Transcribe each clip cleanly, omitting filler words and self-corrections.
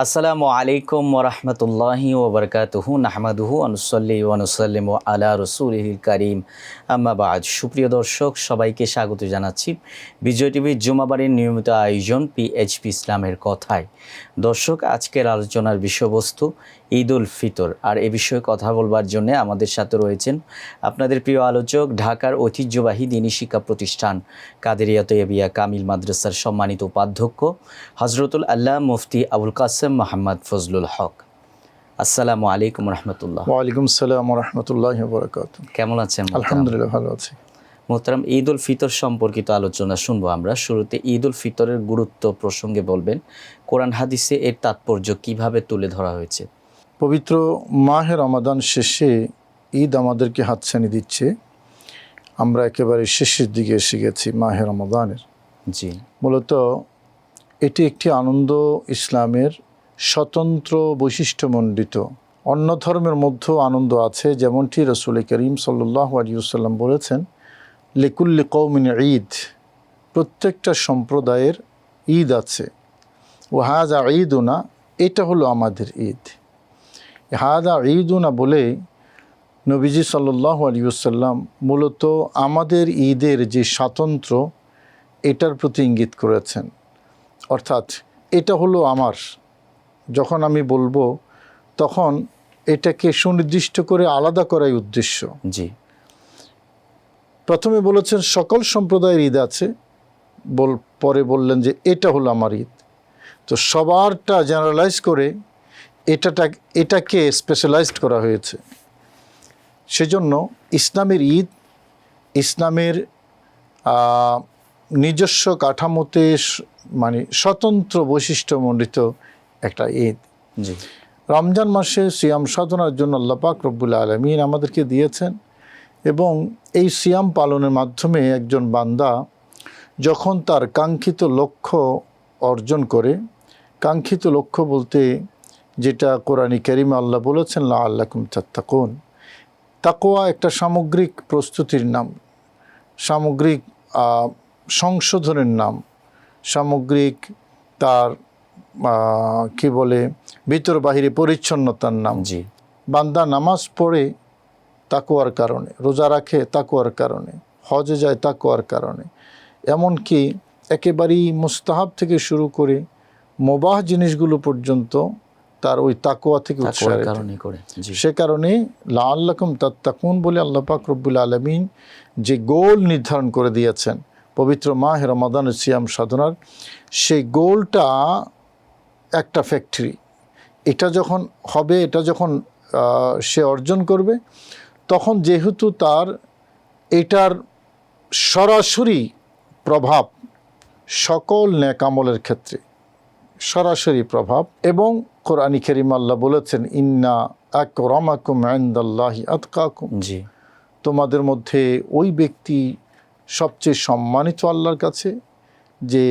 আসসালামু আলাইকুম ওরহমতুল্লাহি ওবরকাতুহু নাহমাদুহু আনুসল্লি ওয়ানুসাল্লিম আলা রসুলিহিল কারিম আম্মা বাদ। সুপ্রিয় দর্শক, সবাইকে স্বাগত জানাচ্ছি বিজয় টিভির জুমাবারের নিয়মিত আয়োজন পিএইচপি ইসলামের কথায়। দর্শক, আজকের আলোচনার বিষয়বস্তু ঈদ উল ফিতর। আর এ বিষয়ে কথা বলবার জন্য আমাদের সাথে রয়েছেন আপনাদের প্রিয় আলোচক, ঢাকার ঐতিহ্যবাহী দ্বীনি শিক্ষা প্রতিষ্ঠান কাদেরিয়া তৈয়বিয়া কামিল মাদ্রাসার সম্মানিত উপাধ্যক্ষ হজরতুল আল্লাহ মুফতি আবুল কাসেম মোহাম্মদ ফজলুল হক। আসসালামু আলাইকুম রহমতুল্লাহ। ওয়ালাইকুম সালাম রহমতুল্লাহ বরকাত। কেমন আছেন? আলহামদুলিল্লাহ, ভালো আছি। মোহতারাম, ঈদ উল ফিতর সম্পর্কিত আলোচনা শুনবো আমরা। শুরুতে ঈদ উল ফিতরের গুরুত্ব প্রসঙ্গে বলবেন, কোরআন হাদিসে এর তাৎপর্য কিভাবে তুলে ধরা হয়েছে? পবিত্র মাহে রমাদান শেষে ঈদ আমাদেরকে হাতছানি দিচ্ছে। আমরা একেবারে শেষের দিকে এসে গেছি মাহে রমাদানের। জি, মূলত এটি একটি আনন্দ, ইসলামের স্বতন্ত্র বৈশিষ্ট্যমণ্ডিত। অন্য ধর্মের মধ্যেও আনন্দ আছে, যেমনটি রসুল করিম সাল্লাল্লাহু আলাইহি ওয়াসাল্লাম বলেছেন, লিকুল্লি কওমিন ঈদ, প্রত্যেকটা সম্প্রদায়ের ঈদ আছে। ওয়াহাজা ঈদুনা, এটা হলো আমাদের ঈদ। হাজা ঈদুনা বলে নবীজি সাল্লাল্লাহু আলাইহি ওয়াসাল্লাম মূলত আমাদের ঈদের যে স্বাতন্ত্র্য, এটার প্রতি ইঙ্গিত করেছেন। অর্থাৎ এটা হলো আমার, যখন আমি বলবো তখন এটাকে সুনির্দিষ্ট করে আলাদা করাই উদ্দেশ্য। জি, প্রথমে বলেছেন সকল সম্প্রদায়ের ঈদ আছে, পরে বললেন যে এটা হলো আমার ঈদ। তো সবারটা জেনারেলাইজ করে এটাকে স্পেশালাইজড করা হয়েছে। সেজন্য ইসলামের ঈদ ইসলামের নিজস্ব কাঠামোতে মানে স্বতন্ত্র বৈশিষ্ট্যমণ্ডিত একটা ঈদ। জি, রমজান মাসে সিয়াম সাধনার জন্য আল্লাহ পাক রব্বুল আলামিন আমাদেরকে দিয়েছেন, এবং এই সিয়াম পালনের মাধ্যমে একজন বান্দা যখন তার কাঙ্ক্ষিত লক্ষ্য অর্জন করে, কাঙ্ক্ষিত লক্ষ্য বলতে যেটা কোরআনে কারিমে আল্লাহ বলেছেন লাআল্লাকুম তাত্তাকুন, তাকওয়া একটা সামগ্রিক প্রস্তুতির নাম, সামগ্রিক সংশোধনের নাম, সামগ্রিক তার কি বলে ভিতর বাহিরে পরিচ্ছন্নতার নাম। জি, বান্দা নামাজ পড়ে তাকওয়ার কারণে, রোজা রাখে তাকওয়ার কারণে, হজে যায় তাকওয়ার কারণে, এমনকি একেবারেই মুস্তাহাব থেকে শুরু করে মুবাহ জিনিসগুলো পর্যন্ত তার ওই তাকওয়া থেকে উৎসাহিত করে। সে কারণে লাআল্লাকুম তাত্তাকুন বলে আল্লাহ পাক রব্বুল আলামিন যে গোল নির্ধারণ করে দিয়েছেন পবিত্র মাহে রমাদানের সিয়াম সাধনার, সেই গোলটা একটা ফ্যাক্টরি। এটা যখন হবে, এটা যখন সে অর্জন করবে, তখন যেহেতু তার এটার সরাসরি প্রভাব সকল নেক আমলের ক্ষেত্রে সরাসরি প্রভাব, এবং কোরআন কারীমে আল্লাহ বলেছেন ইন্না আকরামাকুম ইনদাল্লাহি আতকাকুম, জি, তোমাদের মধ্যে ওই ব্যক্তি সবচেয়ে সম্মানিত আল্লাহর কাছে যে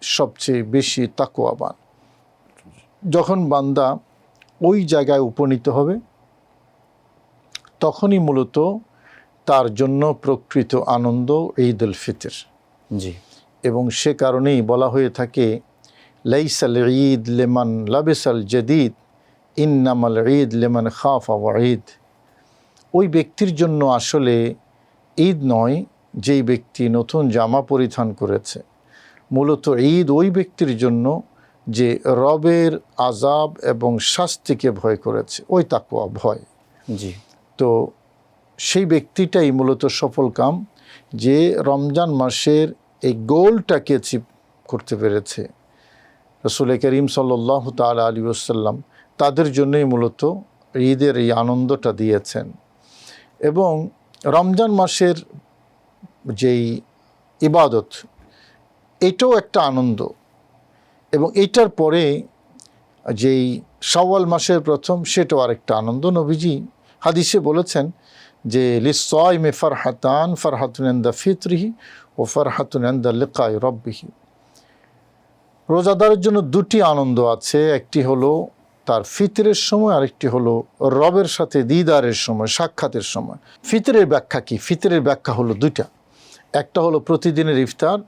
সবচেয়ে বেশি তাকওয়াবান। যখন বান্দা ওই জায়গায় উপনীত হবে, তখনই মূলত তার জন্য প্রকৃত আনন্দ ঈদ উল ফিতর। জি, এবং সে কারণেই বলা হয়ে থাকে লাইসাল ঈদ লিমান লাবিসাল জাদিদ ইন্নামাল ঈদ লিমান খাফা ওয়াঈদ। ওই ব্যক্তির জন্য আসলে ঈদ নয় যেই ব্যক্তি নতুন জামা পরিধান করেছে, মূলত ঈদ ওই ব্যক্তির জন্য যে রবের আযাব এবং শাস্তিকে ভয় করেছে, ওই তাকওয়া ভয়। জি, তো সেই ব্যক্তিটাই মূলত সফল কাম, যে রমজান মাসের এই গোলটাকে অ্যাচিভ করতে পেরেছে। রাসূল করিম সাল্লাল্লাহু তাআলা আলাইহি ওয়াসাল্লাম তাদের জন্যই মূলত ঈদের এই আনন্দটা দিয়েছেন। এবং রমজান মাসের যেই ইবাদত, এটাও একটা আনন্দ। এবং এটার পরে যেই শাওয়াল মাসের প্রথম, সেটাও আরেকটা আনন্দ। নবীজি হাদিসে বলেছেন যে লিস-সাইমি ফারহাতান, ফারহাতুন ইনদা ফিতরিহি ও ফারহাতুন ইনদা লিকাই রাব্বিহি। রোজাদারের জন্য দুটি আনন্দ আছে, একটি হলো তার ফিতরের সময়, আরেকটি হলো রবের সাথে দিদারের সময়, সাক্ষাতের সময়। ফিতরের ব্যাখ্যা কি? ফিতরের ব্যাখ্যা হলো দুইটা, একটা হলো প্রতিদিনের ইফতার,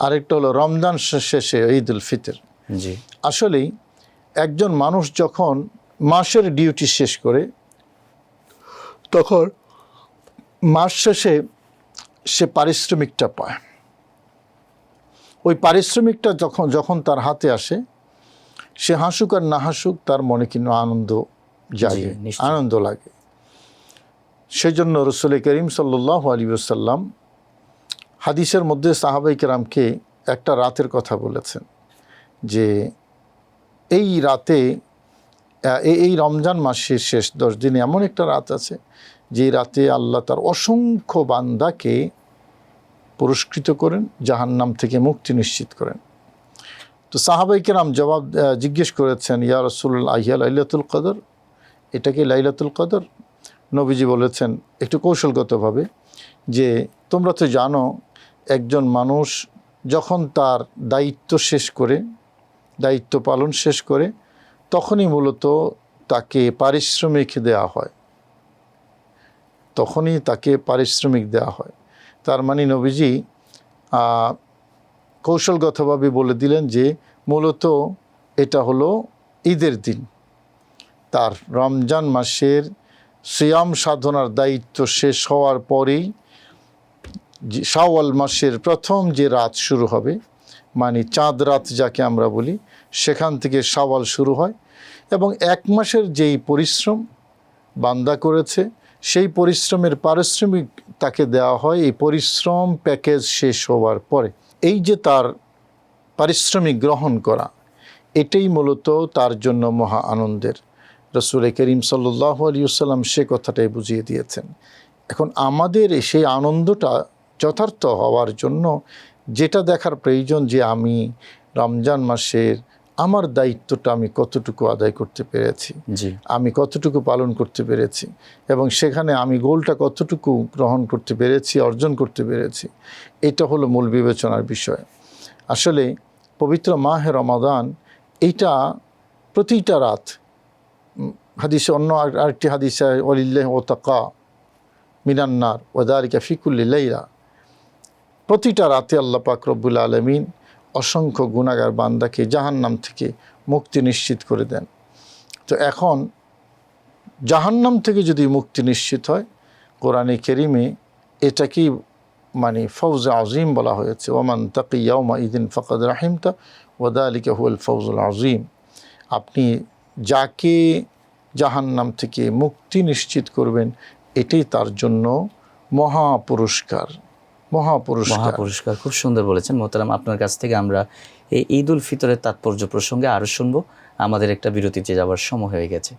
আরেকটা হলো রমজান শেষে ঈদ উল ফিতর। জি, আসলেই একজন মানুষ যখন মাসের ডিউটি শেষ করে তখন মাস শেষে সে পারিশ্রমিকটা পায়। ওই পারিশ্রমিকটা যখন তার হাতে আসে, সে হাসুক আর না হাসুক তার মনে কিন্তু আনন্দ জাগে, নিশ্চয়ই। আনন্দ লাগে। সেই জন্য রসুল করিম সাল্লাল্লাহু আলাইহি ওয়াসাল্লাম হাদিসের মধ্যে সাহাবায়ে কেরামকে একটা রাতের কথা বলেছেন যে এই রাতে এই রমজান মাসের শেষ 10 দিনে এমন একটা রাত আছে যে রাতে আল্লাহ তার অসংখ্য বান্দাকে পুরস্কৃত করেন, জাহান্নাম থেকে মুক্তি নিশ্চিত করেন। তো সাহাবায়ে কেরাম জিজ্ঞেস করেছেন, ইয়া রাসূলুল্লাহ ইয়া লাইলাতুল কদর, এটা কি লাইলাতুল কদর? নবীজি বলেছেন একটু কৌশলগতভাবে যে তোমরা তো জানো একজন মানুষ যখন তার দায়িত্ব পালন শেষ করে তখনই মূলত তাকে পারিশ্রমিক দেওয়া হয়। তার মানে নবীজি কৌশলগতভাবে বলে দিলেন যে মূলত এটা হলো ঈদের দিন। তার রমজান মাসের সিয়াম সাধনার দায়িত্ব শেষ হওয়ার পরেই শাওয়াল মাসের প্রথম যে রাত শুরু হবে, মানে চাঁদ রাত যাকে আমরা বলি, সেখান থেকে শাওয়াল শুরু হয় এবং 1 মাসের যেই পরিশ্রম বান্দা করেছে সেই পরিশ্রমের পারিশ্রমিক তাকে দেওয়া হয় এই পরিশ্রম প্যাকেজ শেষ হওয়ার পরে। এই যে তার পারিশ্রমিক গ্রহণ করা, এটাই মূলত তার জন্য মহা আনন্দের। রাসূল করিম সাল্লাল্লাহু আলাইহি ওয়াসাল্লাম সে কথাটাই বুঝিয়ে দিয়েছেন। এখন আমাদের সেই আনন্দটা যথার্থ হওয়ার জন্য যেটা দেখার প্রয়োজন যে আমি রমজান মাসের আমার দায়িত্বটা আমি কতটুকু আদায় করতে পেরেছি, আমি কতটুকু পালন করতে পেরেছি এবং সেখানে আমি গোলটা কতটুকু গ্রহণ করতে পেরেছি, অর্জন করতে পেরেছি, এটা হলো মূল বিবেচনার বিষয়। আসলে পবিত্র মাহে রমাদান এইটা প্রতিটা রাত, হাদিসে অন্য আরেকটি হাদিসে ওয়ালিল্লাহি ওয়াতাকা মিনান্নার ওয়াযালিকা ফি কুল্লি লাইলা, প্রতিটা রাতে আল্লাহ পাক রব্বুল আলামিন অসংখ্য গুনাহগার বান্দাকে জাহান্নাম থেকে মুক্তি নিশ্চিত করে দেন। তো এখন জাহান্নাম থেকে যদি মুক্তি নিশ্চিত হয়, কোরআনে কারীমে এটাকেই মানে ফওজ আযীম বলা হয়েছে, ওয়ামান তাকি ইয়াওমা ইযিন ফাকাদ রাহিমতা ওয়া যালিকা হুয়াল ফাওজুল আযীম। আপনি যাকে জাহান্নাম থেকে মুক্তি নিশ্চিত করবেন এটাই তার জন্য মহা পুরস্কার। খুব সুন্দর বলেছেন মোহতারাম। আপনার কাছ থেকে আমরা এই ঈদ উল ফিতরের তাৎপর্য প্রসঙ্গে আরও শুনবো। আমাদের একটা বিরতিতে যাওয়ার সময় হয়ে গেছে।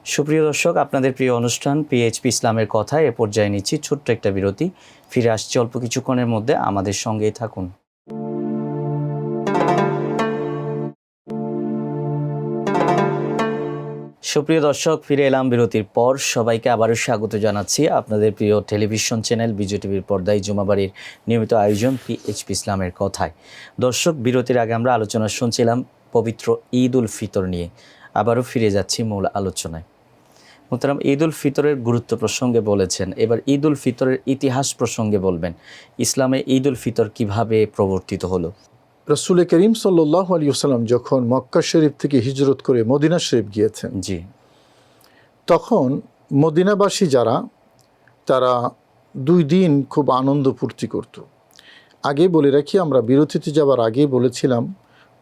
সুপ্রিয় দর্শক, আপনাদের প্রিয় অনুষ্ঠান পিএইচপি ইসলামের কথায় এ পর্যায়ে নিচ্ছি ছোট্ট একটা বিরতি। ফিরে আসছি অল্প কিছুক্ষণের মধ্যে, আমাদের সঙ্গেই থাকুন। সুপ্রিয় দর্শক, ফিরে এলাম বিরতির পর। সবাইকে আবারও স্বাগত জানাচ্ছি আপনাদের প্রিয় টেলিভিশন চ্যানেল বিজয় টিভির পর্দায় জুমাবাড়ির নিয়মিত আয়োজন পিএইচপি ইসলামের কথায়। দর্শক, বিরতির আগে আমরা আলোচনা শুনছিলাম পবিত্র ঈদ উল ফিতর নিয়ে। আবারও ফিরে যাচ্ছি মূল আলোচনায়। মোহতারাম, ঈদ উল ফিতরের গুরুত্ব প্রসঙ্গে বলেছেন, এবার ঈদ উল ফিতরের ইতিহাস প্রসঙ্গে বলবেন। ইসলামে ঈদ উল ফিতর কীভাবে প্রবর্তিত হলো? রাসূল করিম সাল্লাল্লাহু আলাইহি ওয়াসাল্লাম যখন মক্কা শরীফ থেকে হিজরত করে মদিনা শরীফ গিয়েছেন, তখন মদিনাবাসী যারা, তারা 2 দিন খুব আনন্দ ফুর্তি করত। আগে বলে রাখি, আমরা বিরতিতে যাওয়ার আগেই বলেছিলাম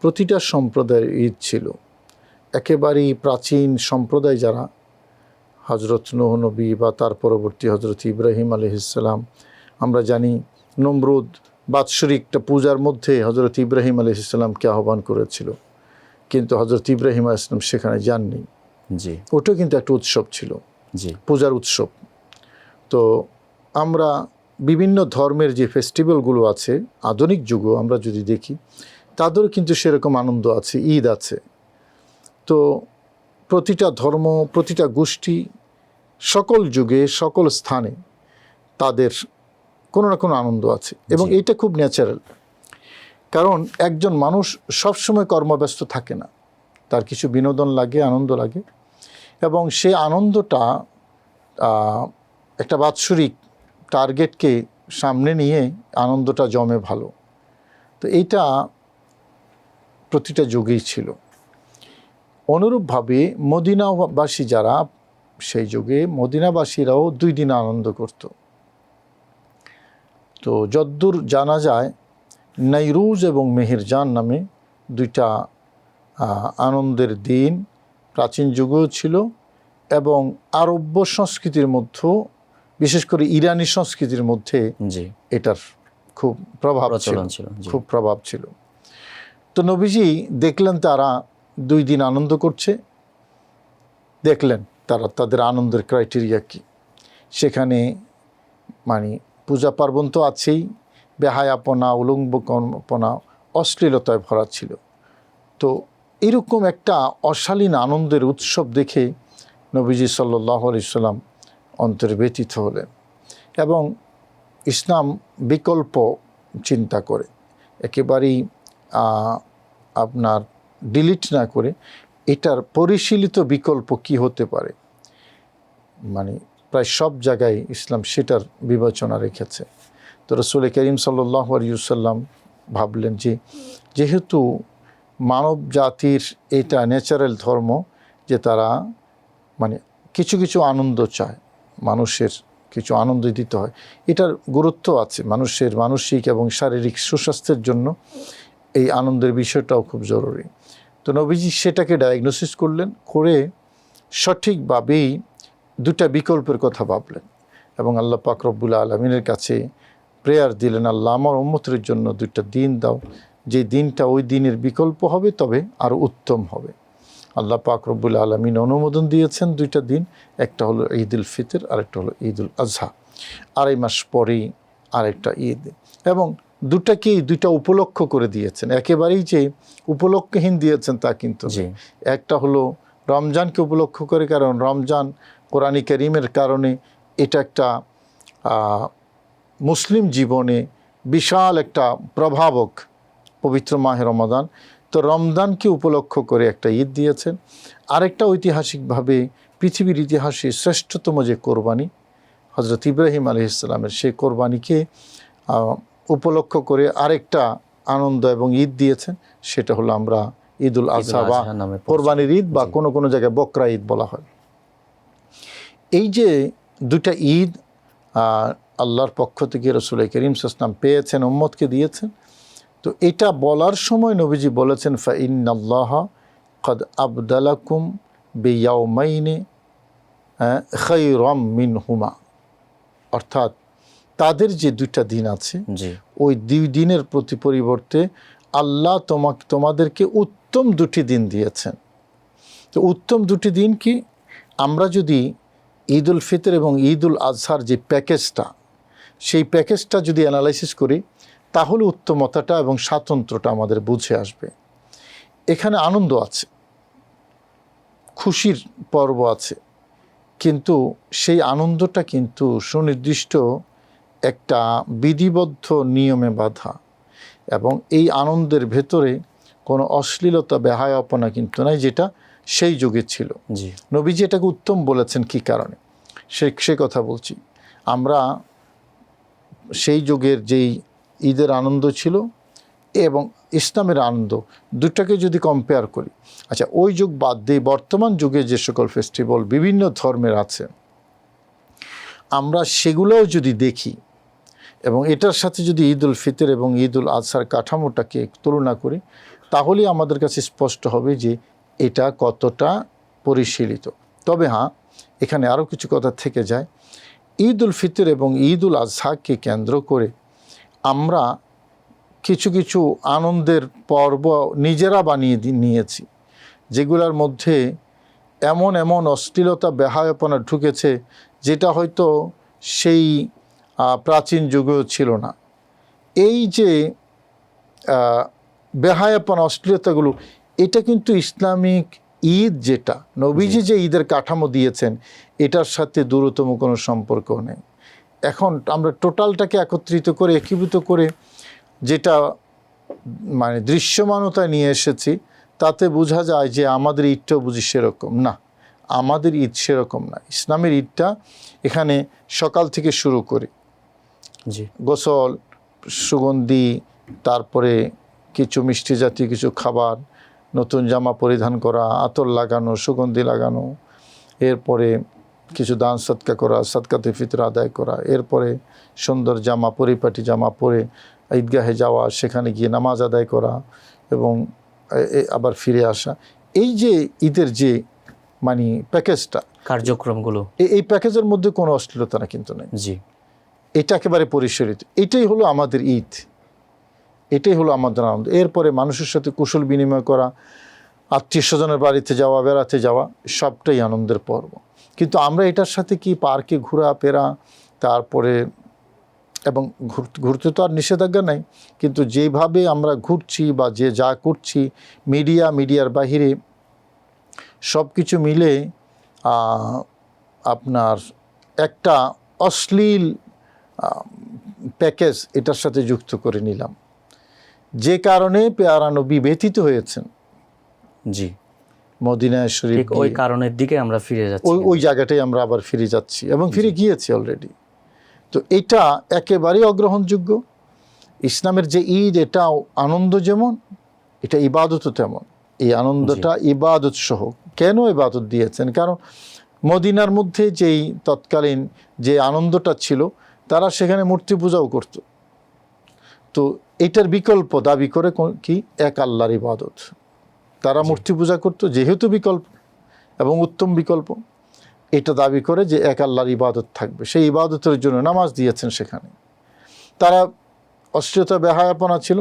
প্রতিটা সম্প্রদায়ের ঈদ ছিল। একেবারেই প্রাচীন সম্প্রদায় যারা, হজরত নূহ নবী বা তার পরবর্তী হজরত ইব্রাহিম আলাইহিস সালাম, আমরা জানি নমরুদ বাৎসরিকটা পূজার মধ্যে হজরত ইব্রাহিম আলাইহিস সালামকে আহ্বান করেছিল, কিন্তু হজরত ইব্রাহিম আলাইহিস সালাম সেখানে যাননি। ওটাও কিন্তু একটা উৎসব ছিল, পূজার উৎসব। তো আমরা বিভিন্ন ধর্মের যে ফেস্টিভ্যালগুলো আছে আধুনিক যুগও আমরা যদি দেখি, তাদেরও কিন্তু সেরকম আনন্দ আছে, ঈদ আছে। তো প্রতিটা ধর্ম, প্রতিটা গোষ্ঠী, সকল যুগে সকল স্থানে তাদের কোনো না কোনো আনন্দ আছে এবং এইটা খুব ন্যাচারাল। কারণ একজন মানুষ সবসময় কর্মব্যস্ত থাকে না, তার কিছু বিনোদন লাগে, আনন্দ লাগে, এবং সে আনন্দটা একটা বাৎসরিক টার্গেটকে সামনে নিয়ে আনন্দটা জমে ভালো। তো এইটা প্রতিটা যুগেই ছিল। অনুরূপভাবে মদিনাবাসী যারা সেই যুগে মদিনাবাসীরাও 2 দিন আনন্দ করত। তো যদ্দূর জানা যায় নাইরুজ এবং মেহেরজান নামে 2টা আনন্দের দিন প্রাচীন যুগেও ছিল এবং আরব্য সংস্কৃতির মধ্যেও, বিশেষ করে ইরানি সংস্কৃতির মধ্যে জি এটার খুব প্রভাব ছিল, প্রচলন ছিল, জি। খুব প্রভাব ছিল। তো নবীজি দেখলেন তারা 2 দিন আনন্দ করছে, দেখলেন তারা তাদের আনন্দের ক্রাইটেরিয়া কি। সেখানে মানে পূজা পার্বণ তো আছেই, বেহায়াপনা, উলঙ্গপনা, অশ্লীলতায় ভরা ছিল। তো এরকম একটা অশালীন আনন্দের উৎসব দেখে নবীজি সাল্লাল্লাহু আলাইহি সাল্লাম অন্তরে ব্যথিত হলেন এবং ইসলাম বিকল্প চিন্তা করে একেবারেই আপনার ডিলিট না করে এটার পরিশীলিত বিকল্প কি হতে পারে, মানে প্রায় সব জায়গায় ইসলাম সেটার বিবেচনা রেখেছে। তো রাসূল করিম সাল্লাল্লাহু আলাইহি ওয়াসাল্লাম ভাবলেন যে যেহেতু মানব জাতির এটা ন্যাচারাল ধর্ম যে তারা মানে কিছু কিছু আনন্দ চায়, মানুষের কিছু আনন্দ দিতে হয়, এটার গুরুত্ব আছে মানুষের মানসিক এবং শারীরিক সুস্বাস্থ্যের জন্য এই আনন্দের বিষয়টাও খুব জরুরি। তো নবীজি সেটাকে ডায়াগনোসিস করলেন, করে সঠিকভাবেই 2টা বিকল্পের কথা ভাবলেন এবং আল্লাহ পাক রব্বুল আলামিনের কাছে প্রেয়ার দিলেন, আল্লাহ আমার উম্মতের জন্য 2টা দিন দাও, যে দিনটা ওই দিনের বিকল্প হবে তবে আরও উত্তম হবে। আল্লাহ পাক রব্বুল আলামিন অনুমোদন দিয়েছেন 2টা দিন, একটা হলো ঈদুল ফিতর, আরেকটা হলো ঈদুল আজহা। 2.5 মাস পরেই আরেকটা ঈদ, এবং 2টাকেই 2টা উপলক্ষ করে দিয়েছেন, একেবারেই যে উপলক্ষহীন দিয়েছেন তা কিন্তু জি একটা হলো রমজানকে উপলক্ষ করে, কারণ রমজান কোরআন কারীমের কারণে এটা একটা মুসলিম জীবনে বিশাল একটা প্রভাবক পবিত্র মাহে রমাদান। তো রমজানকে উপলক্ষ করে একটা ঈদ দিয়েছেন। আরেকটা ঐতিহাসিকভাবে পৃথিবীর ইতিহাসে শ্রেষ্ঠতম যে কোরবানি হজরত ইব্রাহিম আলাইহিস সালামের, সেই কোরবানিকে উপলক্ষ করে আরেকটা আনন্দ এবং ঈদ দিয়েছেন, সেটা হলো আমরা ঈদুল আজহা বা কোরবানির ঈদ বা কোনো কোনো জায়গায় বকরা ঈদ বলা হয়। এই যে 2টা ঈদ আল্লাহর পক্ষ থেকে রাসূল করিম সাল্লাল্লাহু আলাইহি ওয়াসাল্লাম পেয়েছেন, উম্মতকে দিয়েছেন। তো এটা বলার সময় নবীজি বলেছেন ফা ইন্নাল্লাহা ক্বাদ আবদালাকুম বিয়াউমাইনি খায়রাম মিনহুমা, অর্থাৎ তাদের যে 2টা দিন আছে জি ওই 2 দিনের প্রতি পরিবর্তে আল্লাহ তোমাদেরকে উত্তম 2টি দিন দিয়েছেন। তো উত্তম 2টি দিন কি? আমরা যদি ঈদুল ফিতর এবং ঈদুল আজহার যে প্যাকেজটা, সেই প্যাকেজটা যদি অ্যানালাইসিস করি তাহলে উত্তমতাটা এবং স্বাতন্ত্র্যটা আমাদের বুঝে আসবে। এখানে আনন্দ আছে, খুশির পর্ব আছে, কিন্তু সেই আনন্দটা কিন্তু সুনির্দিষ্ট একটা বিধিবদ্ধ নিয়মে বাঁধা, এবং এই আনন্দের ভেতরে কোনো অশ্লীলতা বেহায়াপনা কিন্তু নাই, যেটা সেই যুগে ছিল। জি নবীজি এটাকে উত্তম বলেছেন কি কারণে, সে কথা বলছি। আমরা সেই যুগের যেই ঈদের আনন্দ ছিল এবং ইসলামের আনন্দ, 2টাকে যদি কম্পেয়ার করি, আচ্ছা ওই যুগ বাদ দিয়ে বর্তমান যুগে যে সকল ফেস্টিভ্যাল বিভিন্ন ধর্মের আছে আমরা সেগুলোও যদি দেখি এবং এটার সাথে যদি ঈদুল ফিতর এবং ঈদুল আজহার কাঠামোটাকে তুলনা করি, তাহলেই আমাদের কাছে স্পষ্ট হবে যে এটা কতটা পরিশীলিত। তবে হ্যাঁ, এখানে আরও কিছু কথা থেকে যায়। ঈদুল ফিতর এবং ঈদুল আজহাকে কেন্দ্র করে আমরা কিছু কিছু আনন্দের পর্ব নিজেরা বানিয়ে নিয়েছি, যেগুলোর মধ্যে এমন এমন অশ্লীলতা বেহায়াপনা ঢুকেছে যেটা হয়তো সেই প্রাচীন যুগেও ছিল না। এই যে বেহায়াপনা অশ্লীলতাগুলো, এটা কিন্তু ইসলামিক ঈদ যেটা নবীজি যে ঈদের কাঠামো দিয়েছেন এটার সাথে দূরতম কোনো সম্পর্ক নেই। এখন আমরা টোটালটাকে একত্রিত করে একীভূত করে যেটা মানে দৃশ্যমানতা নিয়ে এসেছি, তাতে বোঝা যায় যে আমাদের ঈদটাও বুঝি সেরকম না। আমাদের ঈদ সেরকম না। ইসলামের ঈদটা এখানে সকাল থেকে শুরু করে জি গোসল, সুগন্ধি, তারপরে কিছু মিষ্টি জাতীয় কিছু খাবার, নতুন জামা পরিধান করা, আতর লাগানো, সুগন্ধি লাগানো, এরপরে কিছু দান সদকা করা, সদকাতে ফিতর আদায় করা, এরপরে সুন্দর জামা, পরিপাটি জামা পরে ঈদগাহে যাওয়া, সেখানে গিয়ে নামাজ আদায় করা এবং আবার ফিরে আসা। এই যে ঈদের যে মানে প্যাকেজটা, কার্যক্রমগুলো, এই প্যাকেজের মধ্যে কোনো অশ্লীলতা না কিন্তু নেই। জি, এটা একেবারে পরিসরিত। এটাই হলো আমাদের ঈদ, এটাই হলো আমাদের আনন্দ। এরপরে মানুষের সাথে কুশল বিনিময় করা, আত্মীয় স্বজনের বাড়িতে যাওয়া, বেড়াতে যাওয়া, সবটাই আনন্দের পর্ব। কিন্তু আমরা এটার সাথে কি পার্কে ঘোরাফেরা, তারপরে এবং ঘুরতে তো আর নিষেধাজ্ঞা নাই, কিন্তু যেভাবে আমরা ঘুরছি বা যে যা করছি, মিডিয়ার বাহিরে সব কিছু মিলে আপনার একটা অশ্লীল প্যাকেজ এটার সাথে যুক্ত করে নিলাম, যে কারণে পেয়ারা নবী ব্যথিত হয়েছেন। জি, মদিনা শরীফ, ওই কারণের দিকে আমরা ফিরে যাচ্ছি, ওই জায়গাটাই আমরা আবার ফিরে যাচ্ছি এবং ফিরে গিয়েছি অলরেডি। তো এটা একেবারেই অগ্রহণযোগ্য। ইসলামের যে ঈদ, এটা আনন্দ যেমন, এটা ইবাদতও তেমন। এই আনন্দটা ইবাদত সহ। কেন ইবাদত দিয়েছেন? কারণ মদিনার মধ্যে যেই তৎকালীন যে আনন্দটা ছিল, তারা সেখানে মূর্তি পূজাও করত। তো এটার বিকল্প দাবি করে কি? এক আল্লাহর ইবাদত। তারা মূর্তি পূজা করত, যেহেতু বিকল্প এবং উত্তম বিকল্প, এটা দাবি করে যে এক আল্লাহর ইবাদত থাকবে। সেই ইবাদতের জন্য নামাজ দিয়েছেন সেখানে। তারা অশ্লীলতা, বেহায়াপনা ছিল।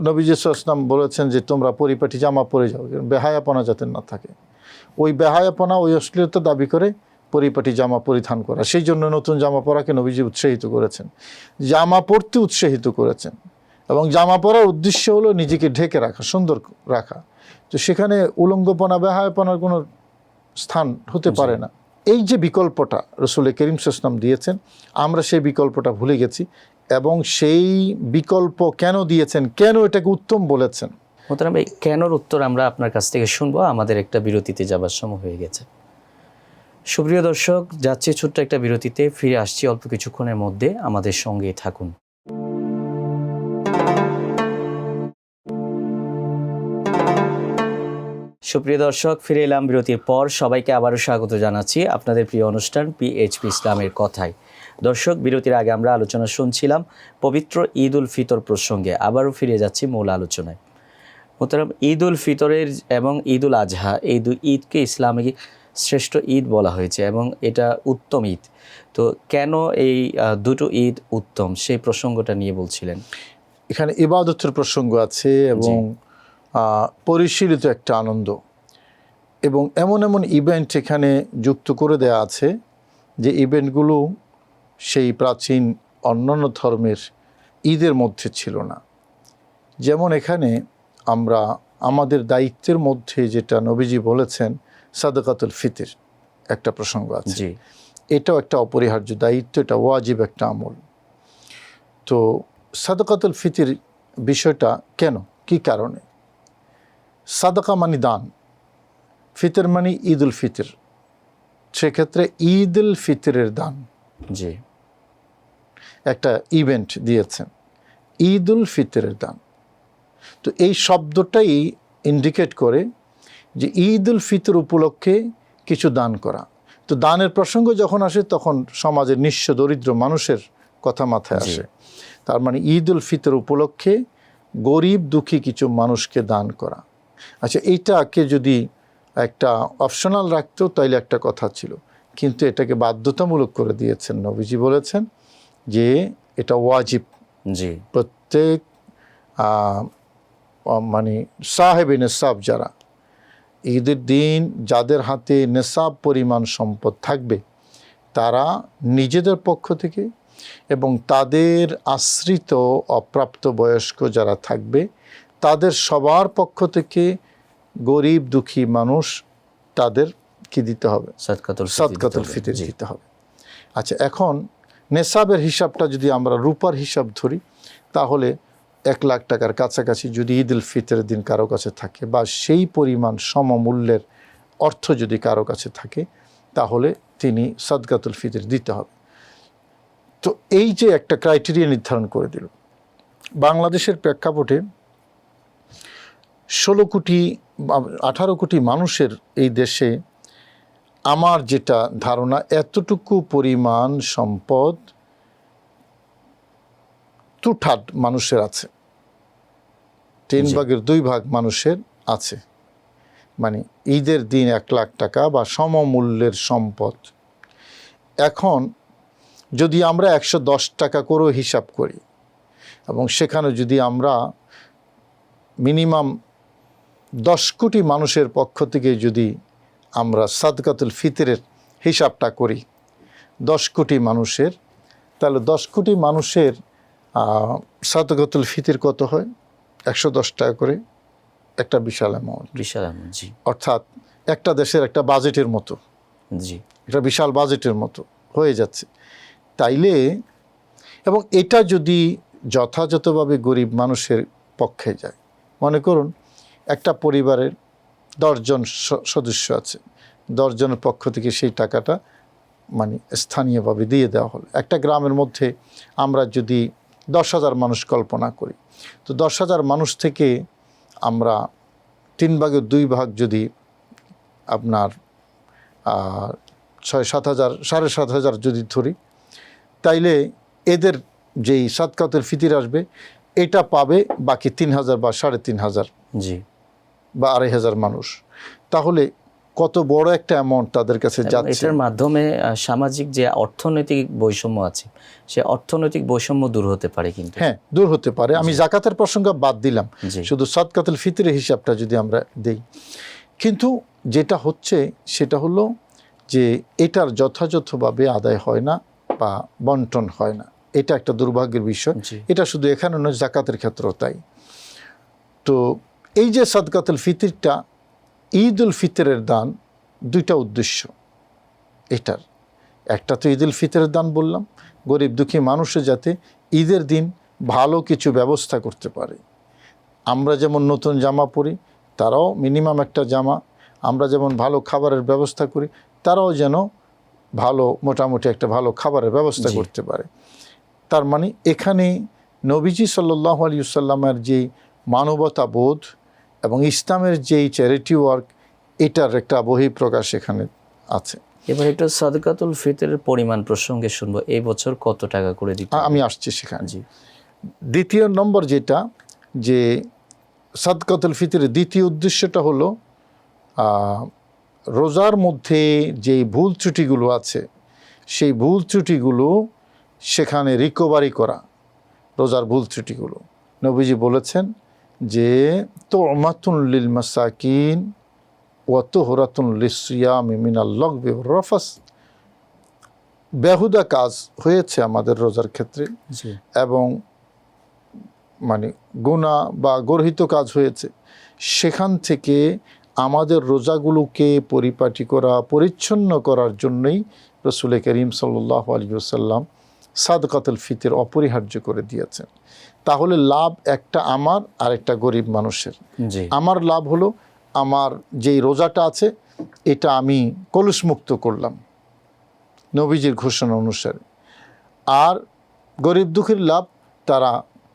নবীজি সাল্লাল্লাহু আলাইহি ওয়াসাল্লাম বলেছেন যে তোমরা পরিপাটি জামা পরে যাও, বেহায়াপনা যাতে না থাকে। ওই বেহায়াপনা, ওই অশ্লীলতা দাবি করে পরিপাটি জামা পরিধান করা। সেই জন্য নতুন জামা পরাকে নবীজি উৎসাহিত করেছেন, জামা পরতে উৎসাহিত করেছেন। এবং জামা পরার উদ্দেশ্য হলো নিজেকে ঢেকে রাখা, সুন্দর রাখা। তো সেখানে উলঙ্গপনা, বেহায়াপনার কোনো স্থান হতে পারে না। এই যে বিকল্পটা রাসূল করিম সাল্লাল্লাহু আলাইহি ওয়াসাল্লাম দিয়েছেন, আমরা সেই বিকল্পটা ভুলে গেছি। এবং সেই বিকল্প কেন দিয়েছেন, কেন এটাকে উত্তম বলেছেন, মোহতারাম, এই কেনর উত্তর আমরা আপনার কাছ থেকে শুনবো। আমাদের একটা বিরতিতে যাবার সময় হয়ে গেছে। সুপ্রিয় দর্শক, যাচ্ছি ছোট্ট একটা বিরতিতে, ফিরে আসছি অল্প কিছুক্ষণের মধ্যে, আমাদের সঙ্গেই থাকুন। সুপ্রিয় দর্শক, ফিরে এলাম বিরতির পর। সবাইকে আবারও স্বাগত জানাচ্ছি আপনাদের প্রিয় অনুষ্ঠান পিএইচপি ইসলামের কথায়। দর্শক, বিরতির আগে আমরা আলোচনা শুনছিলাম পবিত্র ঈদ উল ফিতর প্রসঙ্গে। আবারও ফিরে যাচ্ছি মূল আলোচনায়। মোহতারাম, ঈদ উল ফিতরের এবং ঈদ উল আজহা, এই দুই ঈদকে ইসলামে শ্রেষ্ঠ ঈদ বলা হয়েছে এবং এটা উত্তম ঈদ। তো কেন এই দুটো ঈদ উত্তম, সেই প্রসঙ্গটা নিয়ে বলছিলেন। এখানে ইবাদতের প্রসঙ্গ আছে এবং পরিশীলিত একটা আনন্দ এবং এমন এমন ইভেন্ট এখানে যুক্ত করে দেয়া আছে যে ইভেন্টগুলো সেই প্রাচীন অন্যান্য ধর্মের ঈদের মধ্যে ছিল না। যেমন এখানে আমরা আমাদের দায়িত্বের মধ্যে যেটা নবীজি বলেছেন, সাদাকাতুল ফিতর একটা প্রসঙ্গ আছে। এটাও একটা অপরিহার্য দায়িত্ব, এটা ওয়াজিব একটা আমল। তো সাদাকাতুল ফিতর বিষয়টা কেন, কি কারণে? সাদাকা মানে দান, ফিতর মানে ঈদ উল ফিতর। সেক্ষেত্রে ঈদ উল ফিতরের দান, একটা ইভেন্ট দিয়েছেন, ঈদ উল ফিতরের দান। তো এই শব্দটাই ইন্ডিকেট করে যে ঈদ উল ফিতর উপলক্ষে কিছু দান করা। তো দানের প্রসঙ্গ যখন আসে, তখন সমাজের নিঃস্ব দরিদ্র মানুষের কথা মাথায় আসে। তার মানে ঈদ উল ফিতর উপলক্ষে গরিব দুঃখী কিছু মানুষকে দান করা। আচ্ছা, এইটাকে যদি একটা অপশনাল রাখতো তাইলে একটা কথা ছিল, কিন্তু এটাকে বাধ্যতামূলক করে দিয়েছেন। নবীজি বলেছেন যে এটা ওয়াজিব। প্রত্যেক মানে সাহেবে নেসাব, যারা ঈদের দিন যাদের হাতে নেসাব পরিমাণ সম্পদ থাকবে, তারা নিজেদের পক্ষ থেকে এবং তাদের আশ্রিত অপ্রাপ্ত বয়স্ক যারা থাকবে, তাদের সবার পক্ষ থেকে গরিব দুঃখী মানুষ, তাদের কি দিতে হবে? সাদকাতুল ফিতর দিতে হবে। আচ্ছা, এখন নেসাবের হিসাবটা যদি আমরা রূপার হিসাব ধরি, তাহলে 1 লাখ টাকার কাছাকাছি যদি ঈদ উল ফিতরের দিন কারো কাছে থাকে, বা সেই পরিমাণ সমমূল্যের অর্থ যদি কারো কাছে থাকে, তাহলে তিনি সাদকাতুল ফিতর দিতে হবে। তো এই যে একটা ক্রাইটেরিয়া নির্ধারণ করে দিল, বাংলাদেশের প্রেক্ষাপটে 16 কোটি 18 কোটি মানুষের এই দেশে আমার যেটা ধারণা এতটুকু পরিমাণ সম্পদ টুঠাট মানুষের আছে, 3 ভাগের 2 ভাগ মানুষের আছে। মানে ঈদের দিন 1 লাখ টাকা বা সমমূল্যের সম্পদ। এখন যদি আমরা 110 টাকা করেও হিসাব করি এবং সেখানে যদি আমরা মিনিমাম 10 কোটি মানুষের পক্ষ থেকে যদি আমরা সাদকাতুল ফিতরের হিসাবটা করি 10 কোটি মানুষের, তাহলে 10 কোটি মানুষের সাদকাতুল ফিতর কত হয়? 110 টাকা করে, একটা বিশাল অ্যামাউন্ট। বিশাল অ্যামাউন্ট, জি। অর্থাৎ একটা দেশের একটা বাজেটের মতো, জি। একটা বিশাল বাজেটের মতো হয়ে যাচ্ছে। তাইলে এবং এটা যদি যথাযথভাবে গরিব মানুষের পক্ষে যায়, মনে করুন একটা পরিবারের 10 জন সদস্য আছে, 10 জনের পক্ষ থেকে সেই টাকাটা মানে স্থানীয়ভাবে দিয়ে দেওয়া হলো। একটা গ্রামের মধ্যে আমরা যদি 10,000 মানুষ কল্পনা করি, তো 10,000 মানুষ থেকে আমরা 3 ভাগের 2 ভাগ যদি আপনার 6-7 হাজার 7,500 যদি ধরি, তাইলে এদের যেই সাদকাতুল ফিতর আসবে এটা পাবে বাকি 3,000 বা 3,500, জি, বা 2,500 মানুষ। তাহলে কত বড় একটা অ্যামাউন্ট তাদের কাছে যাচ্ছে। এটার মাধ্যমে সামাজিক যে অর্থনৈতিক বৈষম্য আছে, সে অর্থনৈতিক বৈষম্য দূর হতে পারে। কিন্তু হ্যাঁ, দূর হতে পারে। আমি জাকাতের প্রসঙ্গ বাদ দিলাম, জি। শুধু সাদকাতুল ফিতরের হিসাবটা যদি আমরা দেই। কিন্তু যেটা হচ্ছে সেটা হলো যে এটার যথাযথভাবে আদায় হয় না বা বন্টন হয় না। এটা একটা দুর্ভাগ্যের বিষয়। জি। এটা শুধু এখানে নয়, জাকাতের ক্ষেত্রেও তাই। তো এই যে সাদকাতুল ফিতরটা, ঈদ উল ফিতরের দান, 2টা উদ্দেশ্য এটার। একটা তো ঈদ উল ফিতরের দান বললাম, গরিব দুঃখী মানুষের যাতে ঈদের দিন ভালো কিছু ব্যবস্থা করতে পারে। আমরা যেমন নতুন জামা পরি, তারাও মিনিমাম একটা জামা, আমরা যেমন ভালো খাবারের ব্যবস্থা করি, তারাও যেন ভালো মোটামুটি একটা ভালো খাবারের ব্যবস্থা জি। করতে পারে। তার মানে এখানে নবীজি সাল্লাল্লাহু আলাইহি ওয়াসাল্লামের যেই মানবতা বোধ এবং ইসলামের যেই চ্যারিটি ওয়ার্ক, এটার একটা বহিঃপ্রকাশ এখানে আছে। এবার একটু সাদকাতুল ফিতরের পরিমাণ প্রসঙ্গে শুনবো। এই বছর কত টাকা করে দিতে হবে? আমি আসছি সেখানে। জি, দ্বিতীয় নম্বর যেটা, যে সাদকাতুল ফিতরের দ্বিতীয় উদ্দেশ্যটা হলো রোজার মধ্যে যেই ভুল ত্রুটিগুলো আছে, সেই ভুল ত্রুটিগুলো সেখানে রিকভারি করা। রোজার ভুল ত্রুটিগুলো নবীজি বলেছেন যে তু'মাতুন লিল মাসাকিন ওয়া তুহরাতুন লিস-সিয়ামি মিনাল লাগবি ওয়ার রাফাস। বেহুদা কাজ হয়েছে আমাদের রোজার ক্ষেত্রে, জি, এবং মানে গুনাহ বা গর্হিত কাজ হয়েছে, সেখান থেকে আমাদের রোজাগুলোকে পরিপাটি করা, পরিচ্ছন্ন করার জন্যই রাসূল করিম সাল্লাল্লাহু আলাইহি ওয়াসাল্লাম সাদকাতুল ফিতর অপরিহার্য করে দিয়েছেন। তাহলে লাভ একটা আমার আর একটা গরিব মানুষের। জি, আমার লাভ হলো আমার যেই রোজাটা আছে এটা আমি কলুষমুক্ত করলাম নবীজির ঘোষণা অনুসারে, আর গরিব দুঃখীর লাভ, তারা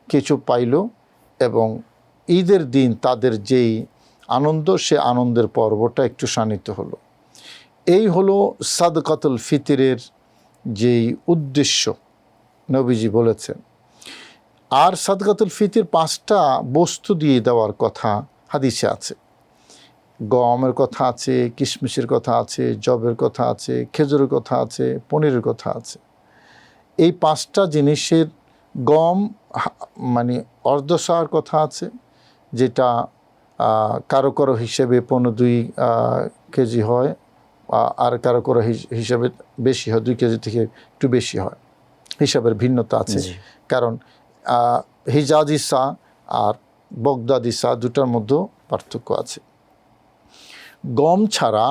কিছু পাইল এবং ঈদের দিন তাদের যেই আনন্দ, সে আনন্দের পর্বটা একটু শানিত হলো। এই হলো সাদকাতুল ফিতরের যেই উদ্দেশ্য নবীজি বলেছেন। আর সাদকাতুল ফিতর 5টা বস্তু দিয়ে দেওয়ার কথা হাদিসে আছে। গমের কথা আছে, কিশমিশের কথা আছে, জবের কথা আছে, খেজুরের কথা আছে, পনিরের কথা আছে। এই 5টা জিনিসের গম মানে অর্ধসার কথা আছে, যেটা কারো কারো হিসেবে 15-2 কেজি হয়, আর কারো কারো হিসাবে বেশি হয়, 2 কেজি থেকে একটু বেশি হয়, হিসাবের ভিন্নতা আছে। জি। কারণ হিজাজি সা আর বগদাদি সা দুটার মধ্যে পার্থক্য আছে। গম ছাড়া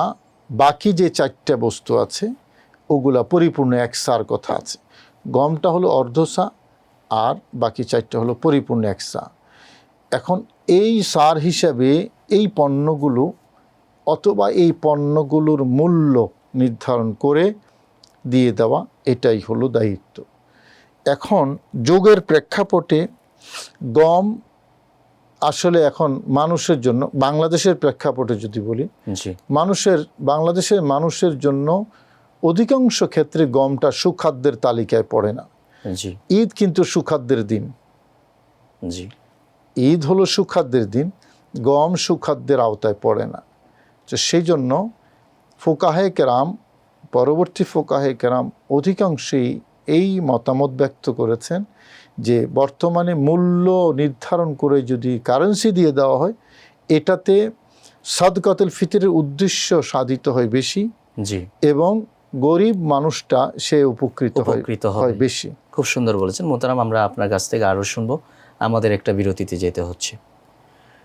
বাকি যে 4টা বস্তু আছে ওগুলা পরিপূর্ণ এক সার কথা আছে। গমটা হলো অর্ধসা আর বাকি 4টা হলো পরিপূর্ণ এক সা। এখন এই সার হিসাবে এই পণ্যগুলো অথবা এই পণ্যগুলোর মূল্য নির্ধারণ করে দিয়ে দেওয়া, এটাই হলো দায়িত্ব। এখন যোগের প্রেক্ষাপটে গম আসলে এখন মানুষের জন্য, বাংলাদেশের প্রেক্ষাপটে যদি বলি, জি বাংলাদেশের মানুষের জন্য অধিকাংশ ক্ষেত্রে গমটা সুখাদ্যের তালিকায় পড়ে না। জি ঈদ কিন্তু সুখাদ্যের দিন, জি ঈদ হলো সুখাদ্যের দিন, গম সুখাদ্যের আওতায় পড়ে না। তো সেই জন্য ফোকাহে কেরাম, পরবর্তী ফোকাহে কেরাম অধিকাংশই এই মতামত ব্যক্ত করেছেন যে বর্তমানে মূল্য নির্ধারণ করে যদি কারেন্সি দিয়ে দেওয়া হয়, এটাতে সাদকাতুল ফিতরের উদ্দেশ্য সাধিত হয় বেশি, জি এবং গরিব মানুষটা সে উপকৃত হবে হয় বেশি। খুব সুন্দর বলেছেন মোহতারাম। আমরা আপনার কাছ থেকে আরও শুনবো, আমাদের একটা বিরতিতে যেতে হচ্ছে।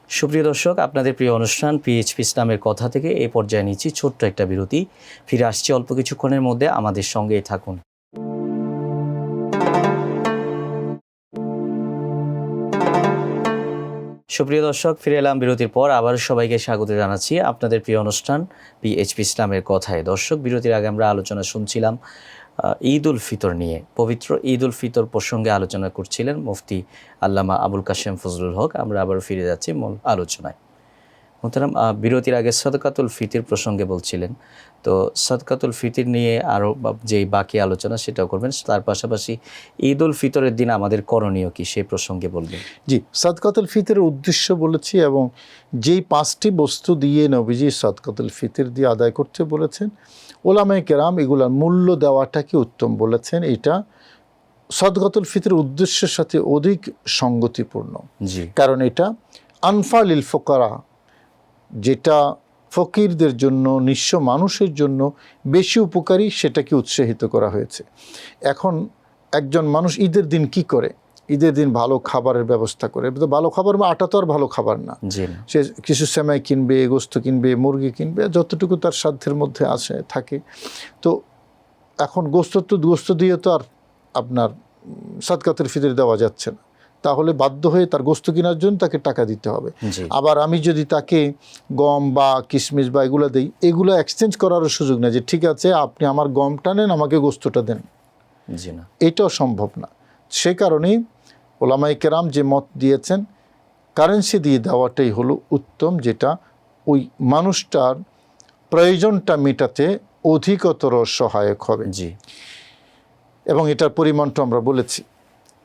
সুপ্রিয় দর্শক, আপনাদের প্রিয় অনুষ্ঠান পিএইচপি ইসলামের কথা থেকে এই পর্যায়ে নিচ্ছি ছোট্ট একটা বিরতি। ফিরে আসছি অল্প কিছুক্ষণের মধ্যে, আমাদের সঙ্গেই থাকুন। সুপ্রিয় দর্শক, ফিরে এলাম বিরতির পর। আবার সবাইকে স্বাগত জানাচ্ছি আপনাদের প্রিয় অনুষ্ঠান পিএইচপি ইসলামের কথায়। দর্শক, বিরতির আগে আমরা আলোচনা শুনছিলাম ঈদ উল ফিতর নিয়ে। পবিত্র ঈদ উল ফিতর প্রসঙ্গে আলোচনা করছিলেন মুফতি আল্লামা আবুল কাশেম ফজলুল হক। আমরা আবার ফিরে যাচ্ছি মূল আলোচনায়। মোহতারাম, বিরতির আগে সদকাতুল ফিতর প্রসঙ্গে বলছিলেন, তো সদকাতুল ফিতর নিয়ে আরও যেই বাকি আলোচনা সেটাও করবেন। তার পাশাপাশি ঈদ উল ফিতরের দিন আমাদের করণীয় কি সেই প্রসঙ্গে বলবেন। জি, সদকাতুল ফিতরের উদ্দেশ্য বলেছি, এবং যেই 5টি বস্তু দিয়ে নবীজি সদকাতুল ফিতর দিয়ে আদায় করতে বলেছেন, ওলামায়ে কেরাম এগুলার মূল্য দেওয়াটাকে উত্তম বলেছেন। এটা সদকাতুল ফিতরের উদ্দেশ্যের সাথে অধিক সঙ্গতিপূর্ণ। জি কারণ এটা আনফা লিল ফোকারা, যেটা ফকিরদের জন্য, নিঃস্ব মানুষের জন্য বেশি উপকারী, সেটাকে উৎসাহিত করা হয়েছে। এখন একজন মানুষ ঈদের দিন কি করে? ঈদের দিন ভালো খাবারের ব্যবস্থা করে। ভালো খাবার, আটা তো আর ভালো খাবার না। সে কিছু সেমাই কিনবে, গোস্ত কিনবে, মুরগি কিনবে, যতটুকু তার সাধ্যের মধ্যে আসে থাকে। তো এখন গোস্ত দিয়ে তো আর আপনার সদকাতুল ফিতর দেওয়া যাচ্ছে না, তাহলে বাধ্য হয়ে তার গোস্ত কেনার জন্য তাকে টাকা দিতে হবে। আবার আমি যদি তাকে গম বা কিশমিশ বা এগুলো দিই, এগুলো এক্সচেঞ্জ করারও সুযোগ নেই যে ঠিক আছে আপনি আমার গমটা নেন, আমাকে গোস্তটা দেন, এটাও সম্ভব না। সে কারণেই ওলামায়ে কেরাম যে মত দিয়েছেন, কারেন্সি দিয়ে দেওয়াটাই হলো উত্তম, যেটা ওই মানুষটার প্রয়োজনটা মেটাতে অধিকতর সহায়ক হবে। এবং এটার পরিমাণটা আমরা বলেছি।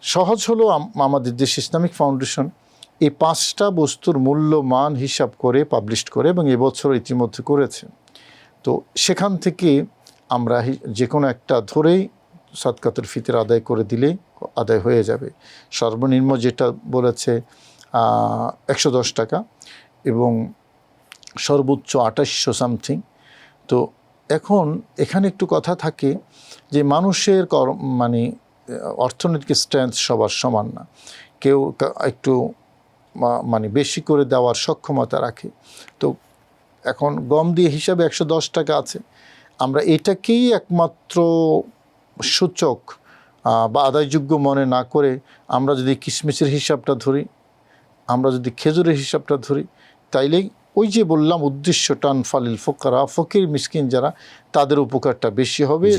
সহজ হলো, আমাদের দেশ ইসলামিক ফাউন্ডেশন এই 5টা বস্তুর মূল্যমান হিসাব করে পাবলিশ করে, এবং এবছর ইতিমধ্যে করেছে। তো সেখান থেকে আমরা যে কোনো একটা ধরেই সদকাতুল ফিতর আদায় করে দিলেই আদায় হয়ে যাবে। সর্বনিম্ন যেটা বলেছে 110 টাকা, এবং সর্বোচ্চ 2800 সামথিং। তো এখন এখানে একটু কথা থাকে যে মানুষের মানে অর্থনৈতিক স্ট্রেংথ সবার সমান না, কেউ একটু মানে বেশি করে দেওয়ার সক্ষমতা রাখে। তো এখন গম দিয়ে হিসাবে 110 টাকা আছে, আমরা এটাকেই একমাত্র সূচক বা আদায়যোগ্য মনে না করে আমরা যদি কিশমিশের হিসাবটা ধরি, আমরা যদি খেজুরের হিসাবটা ধরি, তাইলেই ওই যে বললাম উদ্দেশ্যটা আনফালিল ফোকারা, ফকির মিসকিন যারা, তাদের উপকারটা বেশি হবে।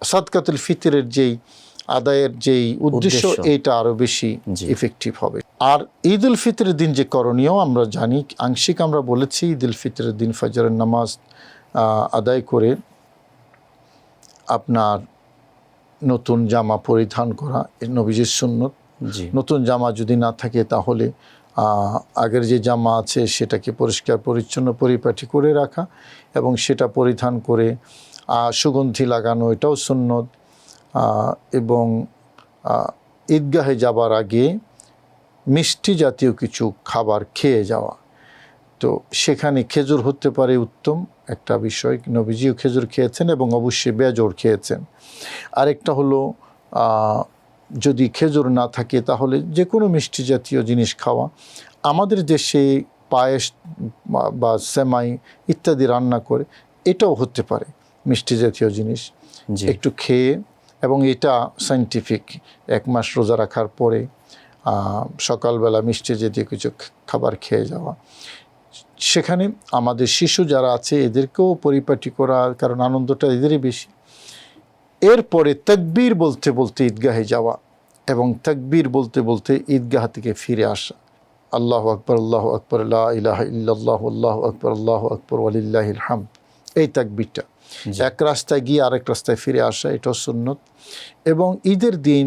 সদকাতুল ফিতরের যেই আদায়ের যেই উদ্দেশ্য, এটা আরও বেশি ইফেক্টিভ হবে। আর ঈদ উল ফিতরের দিন যে করণীয় আমরা জানি, আংশিক আমরা বলেছি। ঈদ উল ফিতরের দিন ফজরের নামাজ আদায় করে আপনার নতুন জামা পরিধান করা নবীজির সুন্নত। নতুন জামা যদি না থাকে তাহলে আগের যে জামা আছে সেটাকে পরিষ্কার পরিচ্ছন্ন পরিপাটি করে রাখা, এবং সেটা পরিধান করে সুগন্ধি লাগানো, এটাও সুন্নত। এবং ঈদগাহে যাবার আগে মিষ্টি জাতীয় কিছু খাবার খেয়ে যাওয়া। তো সেখানে খেজুর হতে পারে উত্তম একটা বিষয়, নবীজিও খেজুর খেয়েছেন এবং অবশ্যই বেজোড় খেয়েছেন। আরেকটা হলো যদি খেজুর না থাকে তাহলে যে কোনো মিষ্টি জাতীয় জিনিস খাওয়া। আমাদের দেশে পায়েস বা সেমাই ইত্যাদি রান্না করে, এটাও হতে পারে মিষ্টি জাতীয় জিনিস, একটু খেয়ে। এবং এটা সায়েন্টিফিক, 1 মাস রোজা রাখার পরে সকালবেলা মিষ্টি জাতীয় কিছু খাবার খেয়ে যাওয়া। সেখানে আমাদের শিশু যারা আছে এদেরকেও পরিপাটি করা, কারণ আনন্দটা এদেরই বেশি। এরপরে তাকবীর বলতে বলতে ঈদগাহে যাওয়া, এবং তাকবীর বলতে বলতে ঈদগাহ থেকে ফিরে আসা। আল্লাহু আকবার লা ইলাহা ইল্লাল্লাহু আল্লাহু আকবার ওয়ালিল্লাহিল হামদ, এই তাকবীরটা। এক রাস্তায় গিয়ে আরেক রাস্তায় ফিরে আসা, এটাও সুন্নত। এবং ঈদের দিন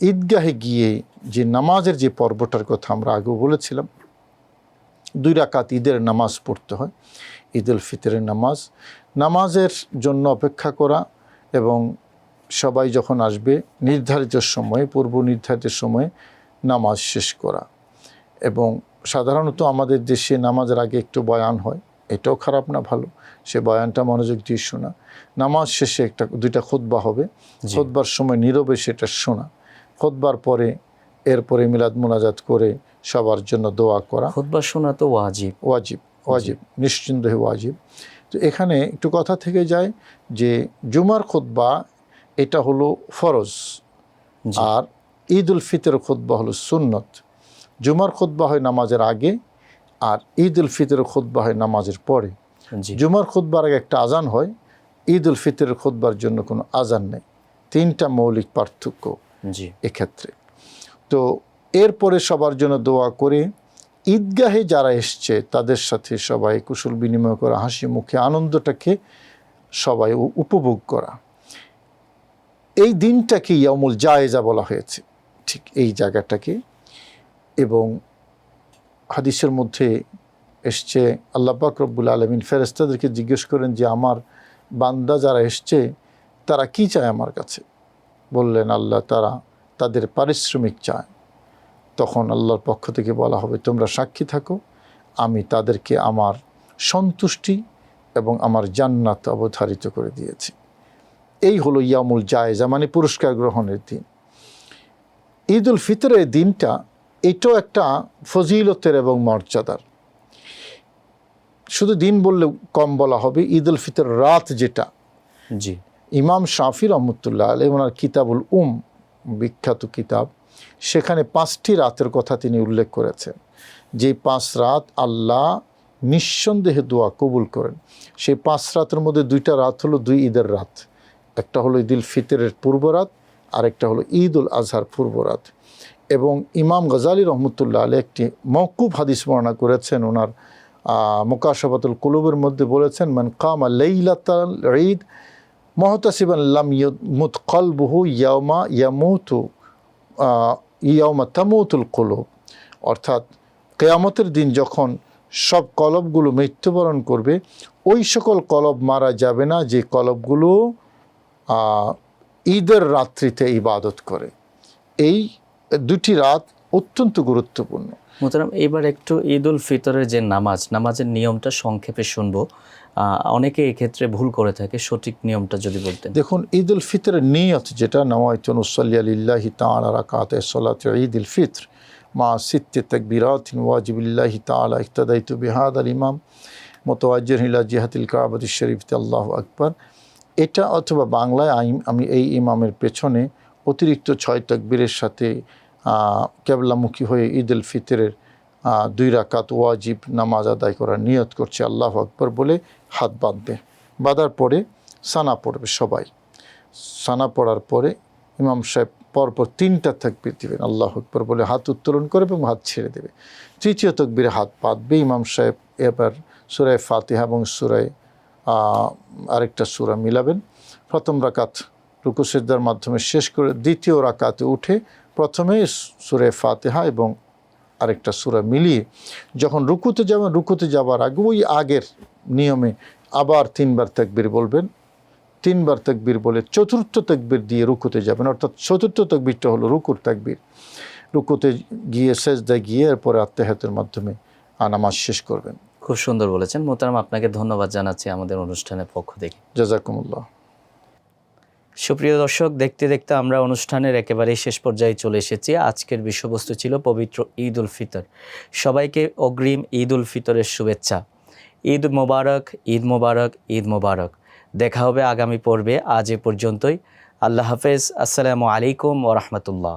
ঈদগাহে গিয়ে যে নামাজের যে পর্বটার কথা আমরা আগেও বলেছিলাম, 2 রাকাত ঈদের নামাজ পড়তে হয়, ঈদ উল ফিতরের নামাজের জন্য অপেক্ষা করা এবং সবাই যখন আসবে নির্ধারিত সময়ে, পূর্ব নির্ধারিত সময়ে নামাজ শেষ করা। এবং সাধারণত আমাদের দেশে নামাজের আগে একটু বয়ান হয়, এটাও খারাপ না, ভালো, সে বয়ানটা মনোযোগ দিয়ে শোনা। নামাজ শেষে 2টা খুতবা হবে, খুতবার সময় নীরবে সেটা শোনা, খুতবার পরে এরপরে মিলাদ মুনাজাত করে সবার জন্য দোয়া করা। খুতবা শোনা তো ওয়াজিব, নিশ্চিন্তে ওয়াজিব। তো এখানে একটু কথা থেকে যায় যে জুমার খুতবা এটা হলো ফরজ, আর ঈদ উল ফিতর খুতবা হলো সুন্নত। জুমার খুতবা হয় নামাজের আগে, আর ঈদ উল ফিতর খুতবা হয় নামাজের পরে। জুমার খুতবার আগে একটা আজান হয়, ঈদ উল ফিতরের খুতবার জন্য কোনো আজান নেই। 3টা মৌলিক পার্থক্য এক্ষেত্রে। তো এরপরে সবার জন্য দোয়া করে ঈদগাহে যারা এসছে তাদের সাথে সবাই কুশল বিনিময় করা, হাসি মুখে আনন্দটাকে সবাই উপভোগ করা। এই দিনটাকে ইয়ামুল জায়েজা বলা হয়েছে, ঠিক এই জায়গাটাকে। এবং হাদিসের মধ্যে এসছে আল্লাহ পাক রব্বুল আলামিন ফেরেশতাদেরকে জিজ্ঞেস করেন যে আমার বান্দা যারা এসছে তারা কি চায় আমার কাছে? বললেন আল্লাহ তারা তাদের পারিশ্রমিক চায়। তখন আল্লাহর পক্ষ থেকে বলা হবে তোমরা সাক্ষী থাকো, আমি তাদেরকে আমার সন্তুষ্টি এবং আমার জান্নাত অবধারিত করে দিয়েছি। এই হলো ইয়ামুল জায়েজা, মানে পুরস্কার গ্রহণের দিন। ঈদ উল ফিতরের দিনটা এটাও একটা ফজিলতের এবং মর্যাদার। শুধু দিন বললে কম বলা হবে, ঈদ উল ফিতর রাত যেটা, ইমাম শাফি রহমতুল্লাহ আলাইহি ওনার কিতাবুল বিখ্যাত কিতাব, সেখানে 5টি রাতের কথা তিনি উল্লেখ করেছেন, যে 5 রাত আল্লাহ নিঃসন্দেহে দোয়া কবুল করেন। সেই 5 রাতের মধ্যে 2টা রাত হলো 2 ঈদের রাত, একটা হলো ঈদ উল ফিতরের পূর্ব রাত, আরেকটা হলো ঈদ উল আজহার পূর্ব রাত। এবং ইমাম গজালি রহমতুল্লাহ আলাইহি একটি মওকুফ হাদিস বর্ণনা করেছেন, ওনার মুকাশাফাতুল কুলুবের মধ্যে বলেছেন মান কামা লাইলাতাল ঈদ মুহতাসিবান লাম ইয়ামুত কলবুহু ইয়াউমা তামুতুল কুলুব। অর্থাৎ কিয়ামতের দিন যখন সব কলবগুলো মৃত্যুবরণ করবে, ওই সকল কলব মারা যাবে না যে কলবগুলো ঈদের রাত্রিতে ইবাদত করে। এই 2টি রাত অত্যন্ত গুরুত্বপূর্ণ। মোহতারাম, এবার একটু ঈদ উল ফিতরের যে নামাজের নিয়মটা সংক্ষেপে শুনবো। অনেকে এক্ষেত্রে ভুল করে থাকে, সঠিক নিয়মটা যদি বলতেন। দেখুন, ঈদ উল ফিতরের নিয়ত যেটা, নাওয়াইতু নুসাল্লি লিল্লাহি তাআলা রাকাতে সালাতে ঈদ উল ফিতর মা সিত্তি তাকবীরাতিন ওয়াজিবিল্লাহি তাআলা ইক্তাদাইতু বিহাদাল ইমাম মুতাওয়াজ্জিহ ইলা জিহাতিল কাবাতিশ শরীফতি আল্লাহু আকবার। এটা অথবা বাংলায় আমি এই ইমামের পেছনে অতিরিক্ত 6 তাকবীরের সাথে কেবলামুখী হয়ে ঈদ উল ফিতরের 2 রাকাত ওয়াজিব নামাজ আদায় করার নিয়ত করছে, আল্লাহু আকবার বলে হাত বাঁধবে। বাঁধার পরে সানা পড়বে সবাই। সানা পড়ার পরে ইমাম সাহেব পরপর 3টা তাকবীর দিবেন, আল্লাহু আকবার বলে হাত উত্তোলন করবে এবং হাত ছেড়ে দেবে। 3য় তাকবীরে হাত বাঁধবে ইমাম সাহেব। এবার সূরা ফাতিহা এবং আরেকটা সূরা মিলাবেন। প্রথম রাকাত রুকু সিজদার মাধ্যমে শেষ করে 2য় রাকাতে উঠে প্রথমে সূরা ফাতিহা এবং আরেকটা সূরা মিলিয়ে যখন রুকুতে যাবার আগে ওই আগের নিয়মে আবার 3বার তাকবীর বলবেন। 3বার তাকবীর বলে 4র্থ তাকবীর দিয়ে রুকুতে যাবেন, অর্থাৎ 4র্থ তাকবীরটা হলো রুকুর তাকবীর। রুকুতে গিয়ে সেজদায় গিয়ে এরপরে আত্তাহিয়াতের মাধ্যমে নামাজ শেষ করবেন। খুব সুন্দর বলেছেন মোহতারাম, আপনাকে ধন্যবাদ জানাচ্ছি আমাদের অনুষ্ঠানের পক্ষ থেকে। জাযাকুমুল্লাহ। সুপ্রিয় দর্শক, দেখতে দেখতে আমরা অনুষ্ঠানের একেবারেই শেষ পর্যায়ে চলে এসেছি। আজকের বিষয়বস্তু ছিল পবিত্র ঈদ উল ফিতর। সবাইকে অগ্রিম ঈদ উল ফিতরের শুভেচ্ছা। ঈদ মোবারক, ঈদ মোবারক, ঈদ মোবারক। দেখা হবে আগামী পর্বে। আজ এ পর্যন্তই। আল্লাহ হাফেজ। আসসালামু আলাইকুম ওয়া রাহমাতুল্লাহ।